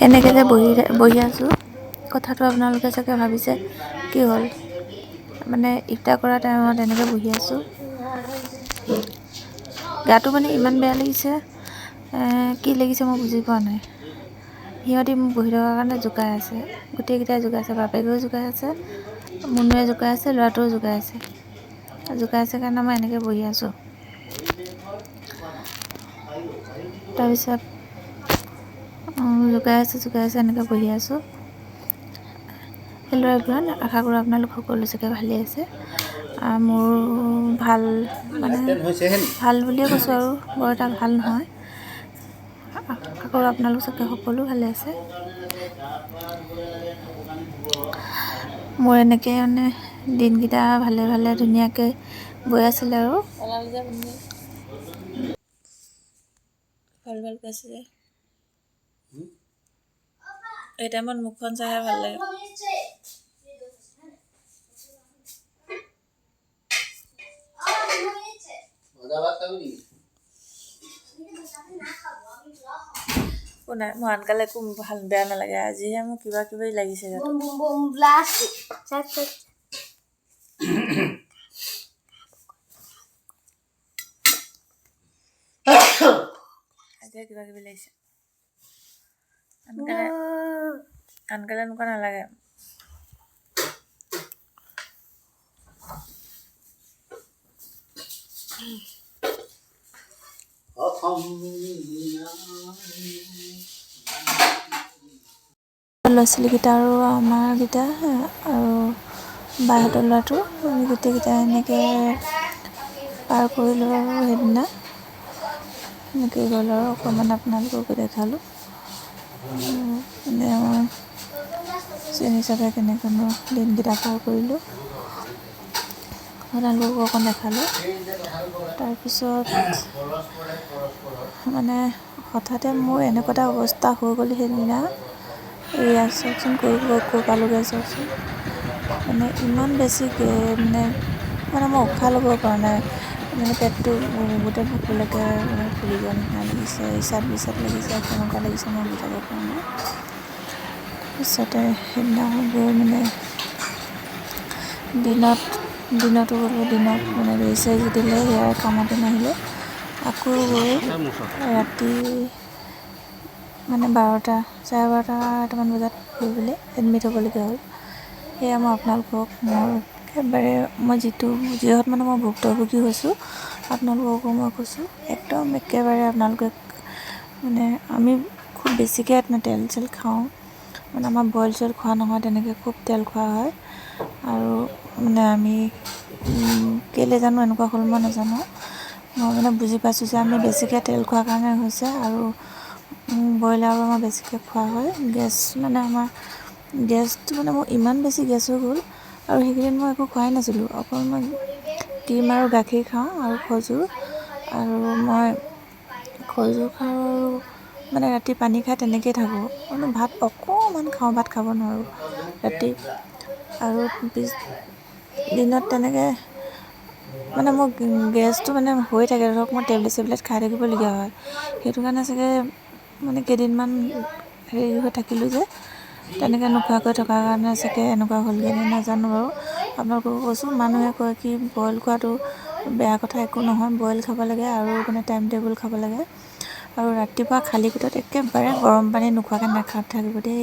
এনেকৈ যে বহি আছোঁ, কথাটো আপোনালোকে চাগে ভাবিছে কি হ'ল, মানে ইফতাৰ কৰা টাইমত এনেকৈ বহি আছোঁ। গাটো মানে ইমান বেয়া লাগিছে, কি লাগিছে মই বুজি পোৱা নাই। সিহঁতি মোক বহি থকাৰ কাৰণে জোকাই আছে, গোটেইকেইটাই জোকাই আছে, বাপেকেও জোকাই আছে, মুনুৱে জোকাই আছে, ল'ৰাটোও জোকাই আছে। জোকাই আছে কাৰণে মই এনেকৈ বহি আছোঁ। তাৰপিছত জোকাই আছে এনেকৈ বহি আছোঁ। হেল্ল' এভৰিৱান, আশা কৰোঁ আপোনালোক সকলো চাগে ভালেই আছে। মোৰ ভাল মানে ভাল বুলিয়ে কৈছোঁ আৰু বৰ এটা ভাল নহয়। আশা কৰোঁ আপোনালোক চাগে সকলো ভালে আছে। মোৰ এনেকৈ মানে দিনকেইটা ভালে ভালে ধুনীয়াকৈ গৈ আছিলে আৰু ভাল কৈছে যে এই টাইমত মুখখন চাইহে ভাল লাগে। নাই মোৰ আনকালে একো ভাল বেয়া নালাগে, আজিহে মোৰ কিবা কিবি লাগিছে। আজিহে কিবা কিবি লাগিছে, আনকালে এনেকুৱা নালাগে। ল'ৰা ছোৱালীকেইটা আৰু আমাৰকেইটা আৰু বাহঁতৰ ল'ৰাটো, আমি গোটেইকেইটা এনেকৈ পাৰ কৰিলোঁ আৰু সেইদিনা এনেকৈ গ'ল আৰু অকণমান আপোনালোককো দেখালোঁ মানে আমাৰ চিন হিচাপে কেনেকৈনো দিনকেইটা পাৰ কৰিলোঁ আপোনালোককো অকণ দেখালোঁ। তাৰপিছত মানে হঠাতে মোৰ এনেকুৱা এটা অৱস্থা হৈ গ'ল সেইদিনা, এয়া চাওকচোন কৈ পালোগৈ চাওকচোন, মানে ইমান বেছি মানে মই উশাহ ল'ব পৰা নাই, মানে পেটটো গোটেই বুকুলৈকে মানে ফুলি যোৱা নিচিনা লাগিছে, ইচাত বিচাত লাগিছে, কেনেকুৱা লাগিছে মই বুজাব পৰা নাই। তাৰপিছতে সেইদিনাখন গৈ মানে দিনতো গ'লোঁ, দিনত মানে বেজি চেজি দিলে, ইয়াৰ কামতে নাহিলে, আকৌ গৈ ৰাতি মানে 12টা চাৰে 12টামান বজাত গৈ পেলাই এডমিট হ'বলগীয়া হ'ল। সেয়া মই আপোনালোকক মই যিহত মানে মই ভুক্তভোগী হৈছোঁ আপোনালোককো মই কৈছোঁ, একদম একেবাৰে আপোনালোকে মানে আমি খুব বেছিকৈ তেল চেল খাওঁ, মানে আমাৰ বইল চইল খোৱা নহয়, তেনেকৈ খুব তেল খোৱা হয়। আৰু মানে আমি কেলৈ জানো এনেকুৱা হ'ল মই নাজানো, মই মানে বুজি পাইছোঁ যে আমি বেছিকৈ তেল খোৱাৰ কাৰণে হৈছে, আৰু ব্ৰইলাৰো আমাৰ বেছিকৈ খোৱা হয়। গেছটো মানে মোৰ ইমান বেছি গেছ হৈ গ'ল, আৰু সেইকেইদিন মই একো খোৱাই নাছিলোঁ, অকল মই ডিম আৰু গাখীৰ খাওঁ আৰু খজুৰ, আৰু মই খজুৰ খাওঁ আৰু মানে ৰাতি পানী খাই তেনেকৈয়ে থাকোঁ, মানে ভাত অকণমান খাওঁ, ভাত খাব নোৱাৰোঁ ৰাতি। আৰু দিনত তেনেকৈ মানে মোৰ গেছটো মানে হৈ থাকে, ধৰক মই টেবলেট চেবলেট খাই থাকিবলগীয়া হয়, সেইটো কাৰণে চাগে মানে কেইদিনমান হেৰি হৈ থাকিলোঁ যে, তেনেকৈ নোখোৱাকৈ থকাৰ কাৰণে চাগে এনেকুৱা হ'লগৈ নাজানো বাৰু। আপোনালোককো কৈছোঁ, মানুহে কয় কি বইল খোৱাটো বেয়া কথা, একো নহয়, বইল খাব লাগে আৰু মানে টাইম টেবুল খাব লাগে, আৰু ৰাতিপুৱা খালী পেটত একেবাৰে গৰম পানী নোখোৱাকৈ নাথাকিব দেই।